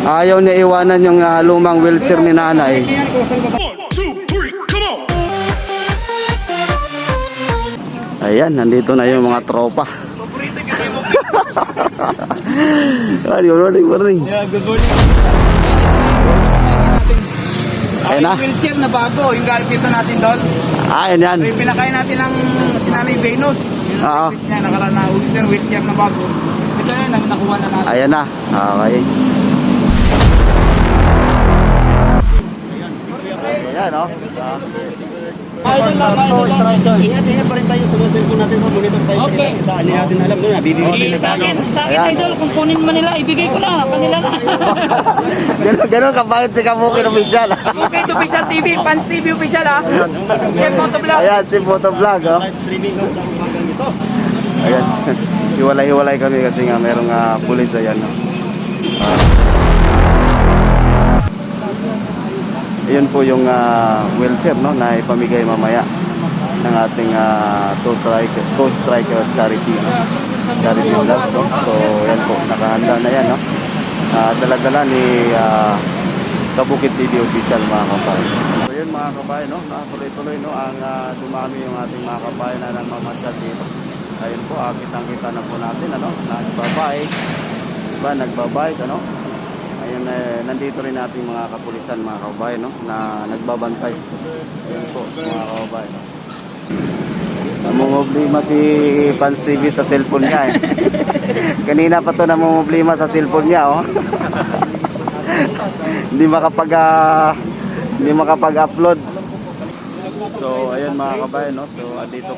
Ayaw niya iwanan yung lumang wheelchair ni nanay. 1, 2, 3, come on! Ayan, nandito na yung mga tropa. Good morning. Yeah, good morning. Ayun na. Yung wheelchair na bago, yung galpito natin doon. Ayan yan. So, yung pinakain natin ng sinamay Venus. Yung Oo. service niya, nakaraan na wheelchair na bago. Ito na, nakuha na natin. Ayan na. Okay. Ayan o. Ingat pa rin tayo sa mga cellphone natin. Monitor tayo sa ano natin alam doon. Nabibigay Sa akin, idol, kung kunin mo nila, ibigay ko na, kanila na. Ganun kabayad si Kabuki official. Okay, to Official TV, Fans TV Official ha. Yan, Motovlog. Ayan, si Motovlog. Oh. live streaming sa umagang ito. Ayan. Hiwalay-hiwalay kami kasi nga merong pulis. Ayan. No? Ayan po yung wheelchair no, na ipamigay mamaya ng ating Two Striker Charity. No? Charity vlog. So yan po, nakahanda na yan. No? Dala-dala ni Kabukid TV Official mga kabayan. So yun mga kabayan, no? Tuloy-tuloy no, ang dumami yung ating mga kabayan na nagmamasyal dito. Ayun po, kitang-kita na po natin, ano, nagbabike, diba, nagbabike, ano. Ayun, nandito rin natin mga kapulisan, mga kabayan, no, na nagbabantay. Ayun po, mga kabayan, no. Namumblima si Fans TV sa cellphone niya, eh. Kanina pa to namumblima sa cellphone niya, oh. Hindi makapag-upload. So ayun mga kabayan, no. So andito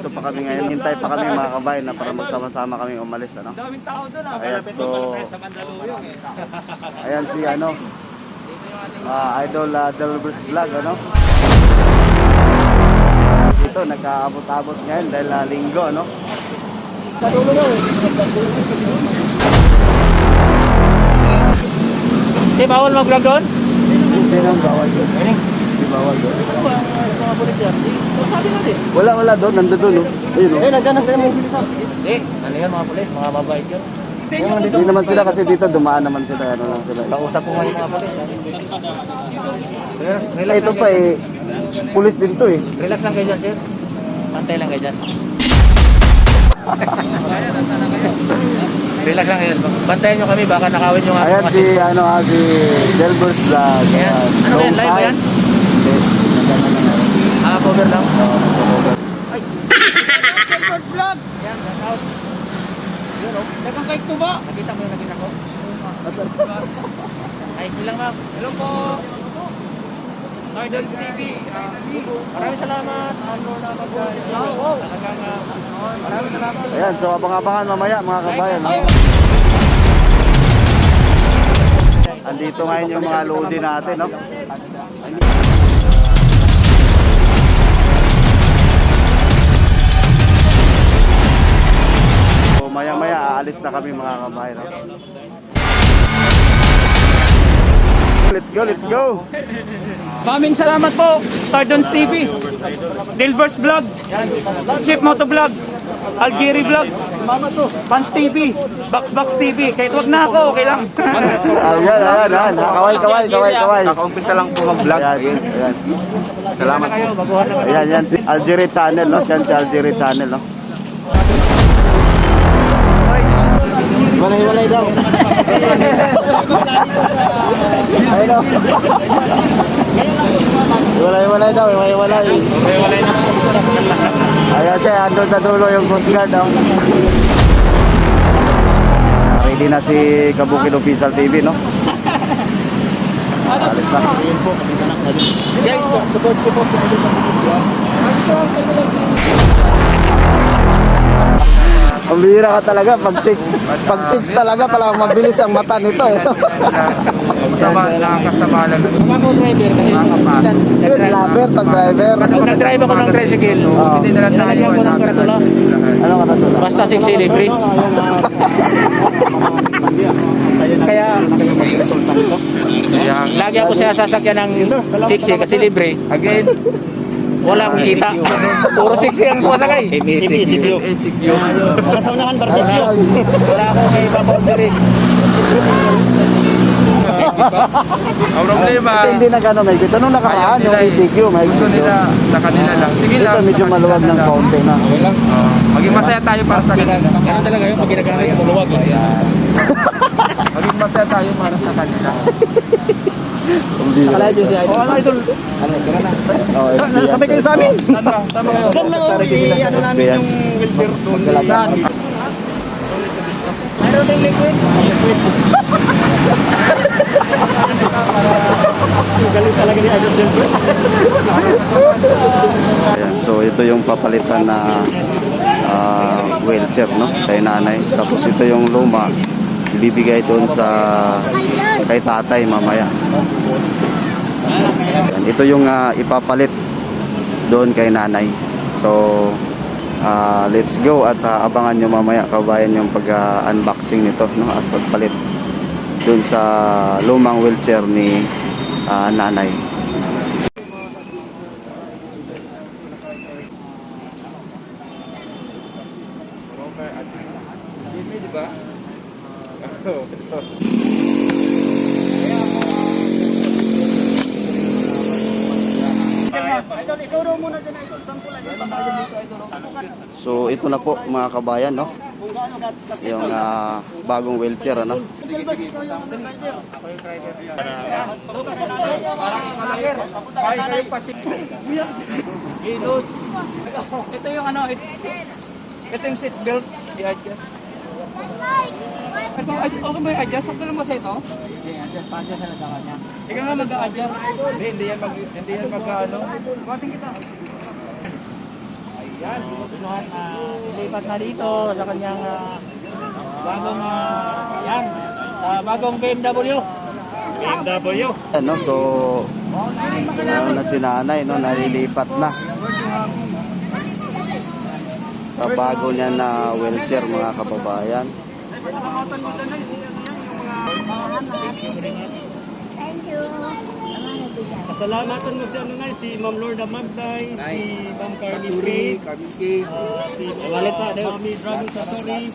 pa kami ngayon. Hintay pa kami mga kabayan na para magsama-sama kami umalis, ano. Daming tao doon ha. Ayan, so Sa Mandaluyong. ayan si ano, Idol Delbers Vlog, ano. Dito nagkaabot-abot ngayon dahil linggo, ano. Di bawal mag-vlog doon? Hindi nang bawal doon. Hindi bawal doon. Ano ba ang mga volunteer? Sabi natin. Wala doon, nandun doon, no. Ayun, no. Nandiyan mo bilisan. Hindi, ano yan mga polis, mga mabait yun. Hindi naman sila kasi dito dumaan naman sila, ano lang sila. Kausap ko ngayon mga polis. Eh, ito pa eh, pulis din to eh. Relax lang kayo dyan, sir. Pantay lang kayo dyan. Relax lang kayo. Bantayan nyo kami, baka nakawin nyo nga. Ayan si, si Delbers Vlog. Ayan. Ano ba yan? Live ba yan? Cover lang? Ay! Delbers Vlog! Ayan, shout out. Yun o. Dagang kay Tuba. Nakita mo yung nakita ko? Ay, silang ma'am. Hello po. Ardens TV. Maraming salamat. Ano na maraming salamat. Ayan, so abang-abangan mamaya mga kabayan. No? Andito ngayon yung mga lodi natin, no? So maya-maya aalis na kami mga kabayan. No? Let's go! Maraming salamat po, Ardens TV, Delbers Vlog, Chief Motovlog, Algiri Vlog, Fans TV, Box TV. Kahit wag na ako, okay lang. Ayan. Kaway. Nakaumpisa lang po mag-vlog. Ayan. Salamat kayo, baguhan na kayo. Ayan, si Algiri Channel, no? Siyan si Algiri Channel, no? Walay daw. Ayun, no? Walay daw, walay. Ayan siya, andun sa dulo yung Coast Guard, no? Ready na si Kabukid Official TV, no? Alis na. Guys, support ko po sa Ang bihira ka talaga, pag-chicks talaga mabilis ang mata nito eh. Nakakasama lang. Ako driver kasi Sweet lover, pag driver. Pag nag-drive ako ng tricycle, hindi na lang tayo ko ng karatula. Ano ka na to? Basta 6 libre. Kaya lagi ako siya sasakyan ng 6 kasi libre. Again, wala akong kita. Puro 6 ang sumasakay. MCQ. Para sa unahan, barbecue. Wala akong may papaw diri. Ang problema, Kasi hindi na gano'n may Ito nung nakaraan, ayaw yung nila ECQ, may gusto nila sa kanila lang. Sige lang. Ito medyo sa kanila maluwag ng lang. kaunti na. Maging masaya tayo para sa kanila. Ano talaga yun pag ginagamit yung maluwag? Maging masaya tayo para sa kanila. Nakalive yun si Idol. Idol. Ano, tira na. Sabay kayo sa amin. Tama kayo. Doon lang ano namin yung wheelchair doon. Mayroon din liquid. Galing talaga ni Idol Delbert. Ayan, so ito yung papalitan na wheelchair, no? Kay nanay. Tapos ito yung luma, ibibigay doon sa kay tatay mamaya. Ayan, ito yung ipapalit doon kay nanay. So let's go at abangan nyo mamaya kabayan yung pag-unboxing nito, no? At pagpalit doon sa lumang wheelchair ni nanay. Di ba? Idol, ituro muna din Idol. Sampulan yung pambayad dito Idol. So ito na po mga kabayan, no? Kung gaano Yung bagong wheelchair, ano? Delbert, ikaw yung driver. Ito yung ano, ito yung seat belt, i-adjust. Ito, okay ba i-adjust? Sakto lang ba sa ito? Ikaw nga mag-a-adjust. Hindi yan mag-ano. Bukating kita. Lipat na dito sa kanyang bagong yan, sa bagong BMW. Ano, so na si nanay, no, nalilipat na sa bago niya na wheelchair, mga kababayan. Pasalamatan mo dyan guys. Thank you. Pasalamatan mo si ano nga, si Ma'am Lorna Magday, si Ma'am Carly Free, si Mami Dragong Sasori,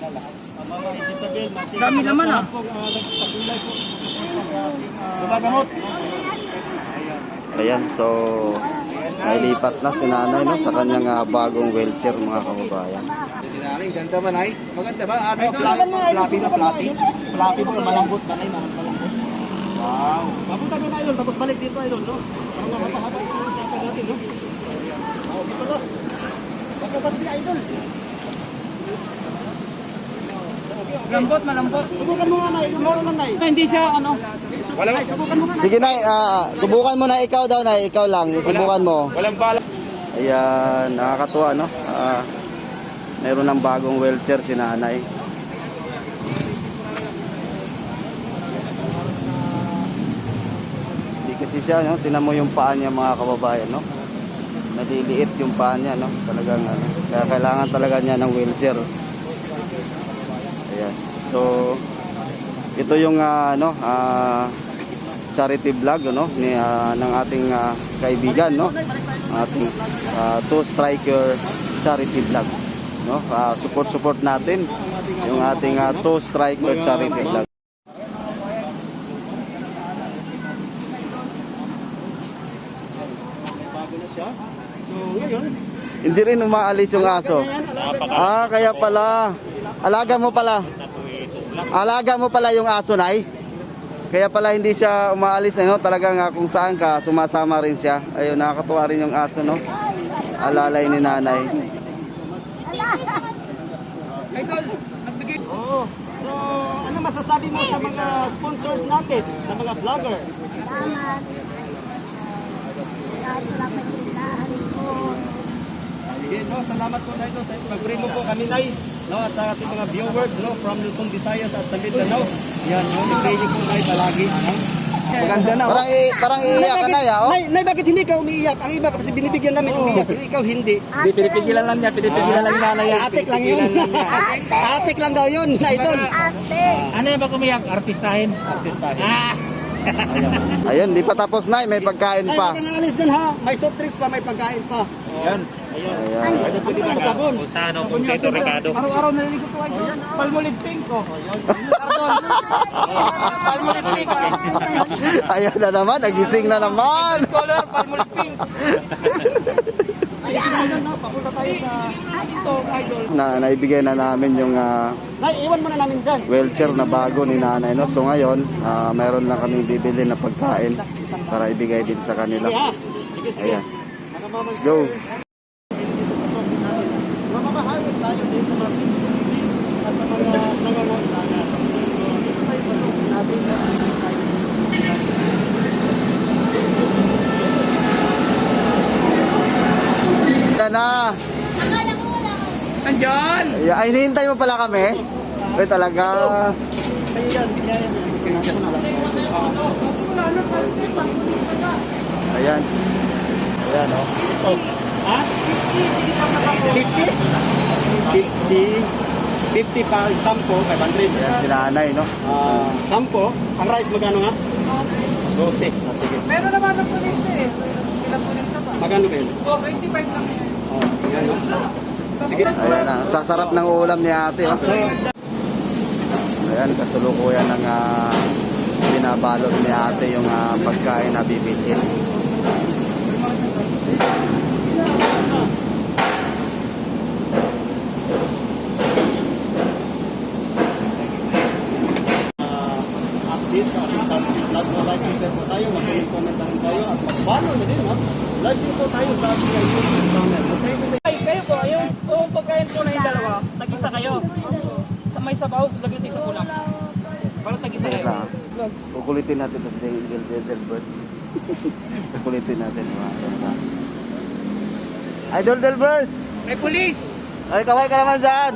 Mama Isabel, Dami naman, ah. Nagpagulay po sa ating Gumagamot. Ayan, so nailipat na si nanay, no, sa kanyang bagong wheelchair, mga kababayan. Sinaring, ganda man ay. Maganda ba? Ano? Fluffy na fluffy. Fluffy po, malambot ka na yun, malambot. Wow. Mabuta mo na Idol, tapos balik dito Idol, no? Parang mapahaba yung usapan natin, no? Oo, dito no? Magkabat si Idol. Lambot, malambot. Subukan mo nga na, subukan mo na. Hindi siya ano. Subukan mo nga na. Sige na, subukan mo na ikaw daw na, ikaw lang, subukan mo. Walang bala. Ayan, nakakatuwa, no? Meron ng bagong wheelchair si nanay. Hindi kasi siya, no? Tinan mo yung paa niya, mga kababayan, no? Naliliit yung paa niya, no? Talagang, ano, kaya kailangan talaga niya ng wheelchair. Ayan. So, ito yung, ano, charity vlog, no? Ni, ng ating kaibigan, no? Ating Two Striker charity vlog, no? Support natin yung ating Two Striker charity vlog. Bago na siya. So, ngayon, Hindi rin umaalis yung aso. Kaya pala. Alaga mo pala. Alaga mo pala yung aso, Nay. Kaya pala hindi siya umaalis, no? Talagang kung saan ka, sumasama rin siya. Ayun, nakakatuwa rin yung aso, no? Alalay ni nanay. Idol, nagbigay. oo. So, ano masasabi mo sa mga sponsors natin, sa mga vlogger? Salamat. Lahat wala pa tindahan ko. Sige, no, salamat po Nay, no, sa pag-bring mo po kami Nay, no, at sa ating mga viewers, no, from Luzon, Visayas at sa Mindanao. Yan, no, i-pray niyo po Nay palagi, no. Maganda na. Parang iiyak ka na, ya, oh. Nay, bakit hindi ka umiiyak? Ang iba kasi binibigyan namin umiiyak, pero ikaw hindi. Hindi, pinipigilan lang niya, pinipigilan lang niya. Atik lang yun. Atik lang daw yun, Idol. Ate. Ano yung pag umiyak? Artistahin. Ayun, di pa tapos, Nay. May pagkain Ay, pa. huwag ka nang alis dun ha. May soft drinks pa, may pagkain pa. Ayan. Ayan. Ay, pwede ba sabon? Sa ano, kung Tito Ricardo. Araw-araw naliligo ko, Idol. Palmolive pink ko. Palmolive pink. Ayan na naman, nagising na naman. Color, palmolive pink. Ayun na yun, no? Papunta tayo sa... Ito, idol. Naibigay na namin yung Nay, iwan muna namin dyan. wheelchair na bago ni nanay, no? So ngayon, mayroon lang kaming bibili na pagkain para ibigay din sa kanila. Ha? Sige, sige. Ayan. Let's go. Mamamahalik tayo din sa mga at sa mga nangangailangan. Dito tayo sa soap natin. Ito na. Andyan. Ay, hinihintay mo pala kami? Ay, talaga. Sa iyo yan, Bisaya sa Ayan. Ayan, oh. Ha? 50? 50 pa, 10, 500. Ayan, si nanay, no? 10, ang rice magkano nga? 12. Sige. Meron naman ng pulis eh. Ilang pulis pa. Magkano ba yun? 25 lang yan. Yan. Sige. Ayan, ang sasarap ng ulam ni ate, oh. Ayan, kasulukuyan ng binabalot ni ate yung pagkain na bibilhin. Update sa ating channel. Vlog na like and share po tayo. Mag-comment na rin kayo. At mag-follow na din, ha? Like din po tayo sa ating YouTube channel. Okay? Ay, kayo po, yung pagkain po na yung dalawa, tag-isa kayo. Sa may sabaw, lagyan tayo sa kulang. Para tag-isa Ayan kayo. na. Kukulitin natin tapos Delbers. Kukulitin natin. Ayan na. Idol Delbers! May pulis! Ay, kaway ka naman dyan!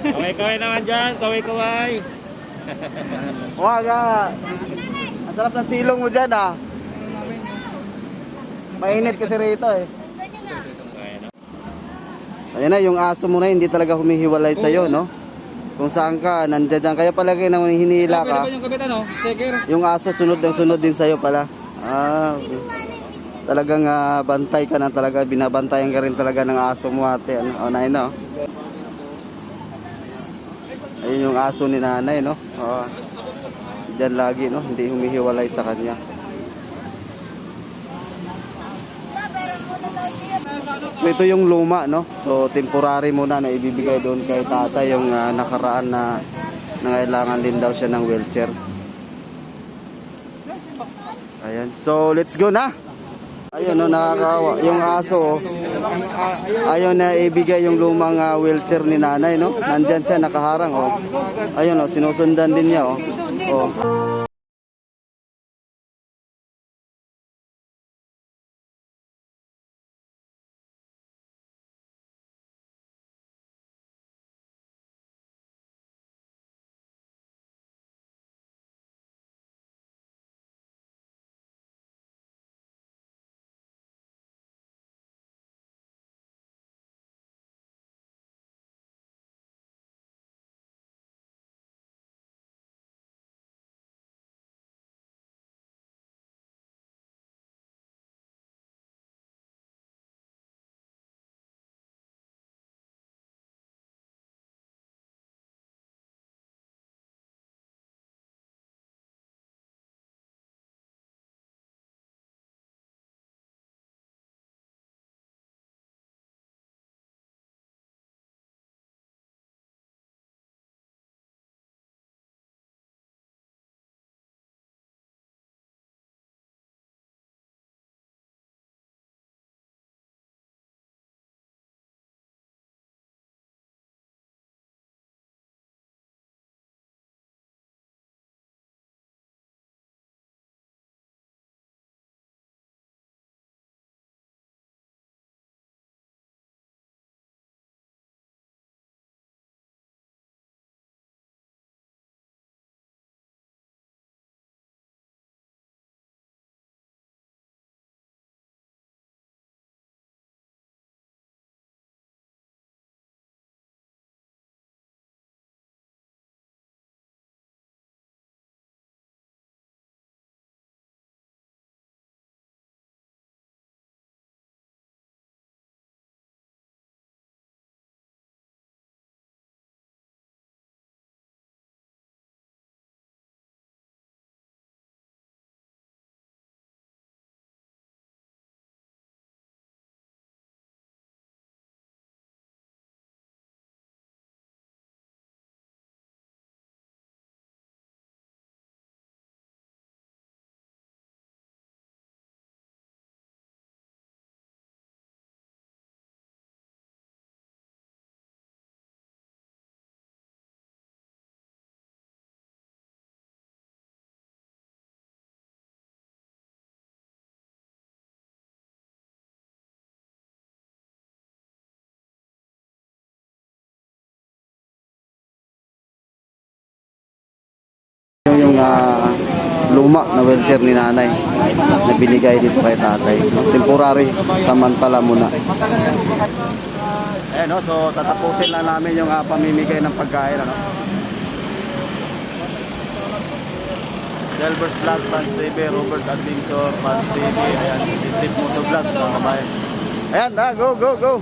Kaway-kaway naman dyan, kaway-kaway. Wag ah! Ang sarap ng silong mo dyan ah! Mainit kasi rito eh. Ayan na, yung aso mo na hindi talaga humihiwalay sa'yo, no? Kung saan ka, nandiyan dyan. Kaya palagi nang hinihila ka. Yung kapitan, no? Sticker. Yung aso sunod din sa'yo pala. Okay. Talagang bantay ka na talaga. Binabantayan ka rin talaga ng aso mo ate. Ano? O, nain, no? Ayun yung aso ni nanay, no? O, dyan lagi, no? Hindi humihiwalay sa kanya. So ito yung luma, no? So temporary muna na ibibigay doon kay tatay yung nakaraan na nangailangan din daw siya ng wheelchair. Ayan. So let's go na. Ayun, no, nakakawa. Yung aso, ayaw na ibigay yung lumang wheelchair ni nanay, no? Nandyan siya, nakaharang, oh. Ayun, oh, sinusundan din niya, oh. Oh. yung luma na wheelchair ni nanay na binigay dito kay tatay. No? Temporary, samantala muna. Ayan, no? So tatapusin lang namin yung pamimigay ng pagkain. Ano? Delvers Vlog, Fans TV, Robert's Adventure, Fans TV, ayan, Jeep Moto Vlog, mga kabayan. Ayan, go, go, go!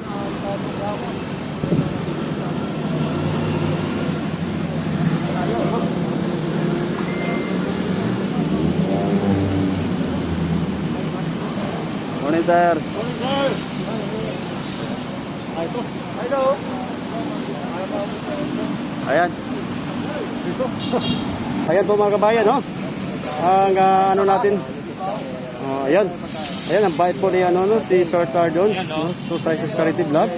Morning, sir. Ayan. Ayan po mga kabayan, no? Ang ano natin. Ayan. Ayan, ang bait po ni si Sir Tardons, no? Society Charity Vlog.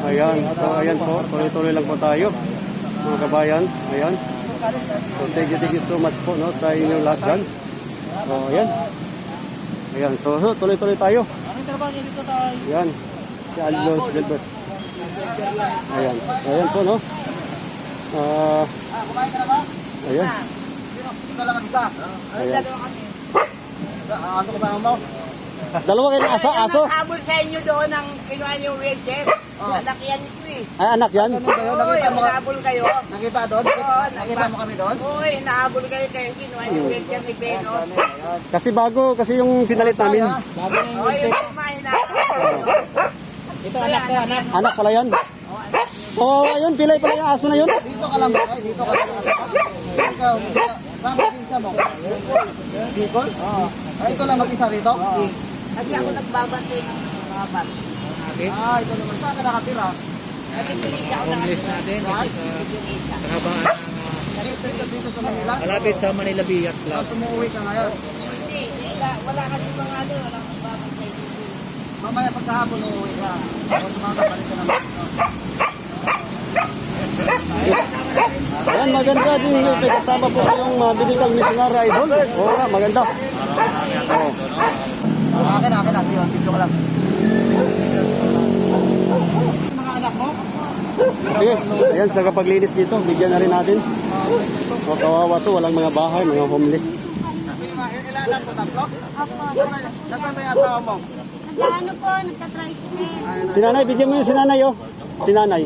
Ayan. So ayan po, tuloy-tuloy lang po tayo. Mga kabayan, ayan. So thank you so much po, no, sa inyong lahat dyan. So ayan. Ayan, so tuloy-tuloy tayo. Anong trabaho niyo dito tayo? Ayan, si Aldos Delvers. Ayan, ayan po, no? Kumain ka na ba? Ayan, Ito lang ang isa. ayan. Aso ko ba mo? Dalawa kayo ng aso? Habol sa inyo doon ang kinuha niyo wheelchair. Anak yan ito eh. Ay, anak yan? Oo, nahabol kayo. Nakita doon? Nakita mo kami doon? Oo, nahabol kayo kayo kinuha niyo wheelchair ni Beno. Kasi bago, kasi yung pinalit namin. Bago na yung Oo, wheelchair. yung kumain na. Ito anak ko, anak. Anak pala yan? Oo, ayun, pilay pala yung aso na yun. Dito ka lang ba? Dito ka lang. Ikaw, bakit pinsa mo? Bicol? Oo. Ito lang mag-isa rito? Oo. Kasi ako nagbabantay ng mga bat. Ito naman. Saan ka nakatira? Kasi pinili ako Homeless natin. nakikita. Trabahan Dito sa Manila? malapit sa Manila Biat Club. Tapos umuwi ka ngayon. Hindi, wala kasi mga ano, walang nagbabantay. Mamaya pagkahapon umuwi ka. Tapos makakapalit ka naman. Ayan, maganda din. May kasama po yung biniglang missionary idol. Oo nga, maganda. Oo. Akin na. Video ko lang. Mga anak mo? Sige, ayan, sa kapaglinis dito, bigyan na rin natin. O, kawawa to, walang mga bahay, mga homeless. Ilan anak mo? Tatlo? Opo. Nasaan ba yung asawa mo? Nag-ano po, nagtatricycle. Si nanay, bigyan mo yung si nanay, oh. Si nanay.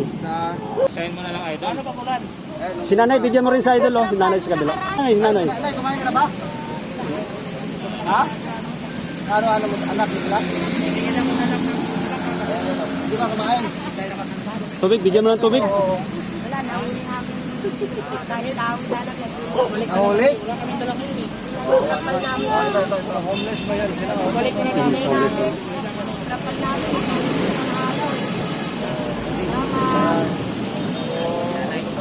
Ano pa pulan? Si nanay, bigyan mo rin sa idol, oh. Si nanay sa kabila. Ay, si nanay. Nanay, kumain ka na ba? Ha? Ano mo? Anak mo sila? Hindi ba kumain? Tubig, bigyan mo ng tubig. Wala na, huli namin. Kahit tawag na lang. Nahuli? Wala kami dala ngayon eh. Ito. Homeless ba yan sila? Balik na namin. Kapag namin,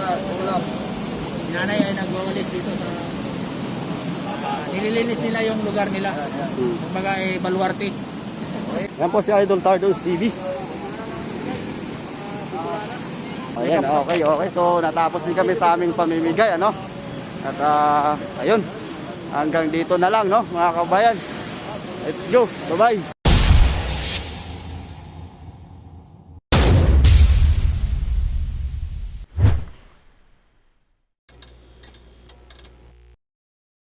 Ulam. Nanay ay nagwawalis dito sa nililinis nila yung lugar nila. Kumbaga ay baluarte. Yan po si Idol Tardons TV. Ayan, okay. So, natapos din kami sa aming pamimigay, ano? At, ayun. Hanggang dito na lang, no, mga kabayan. Let's go. Bye-bye.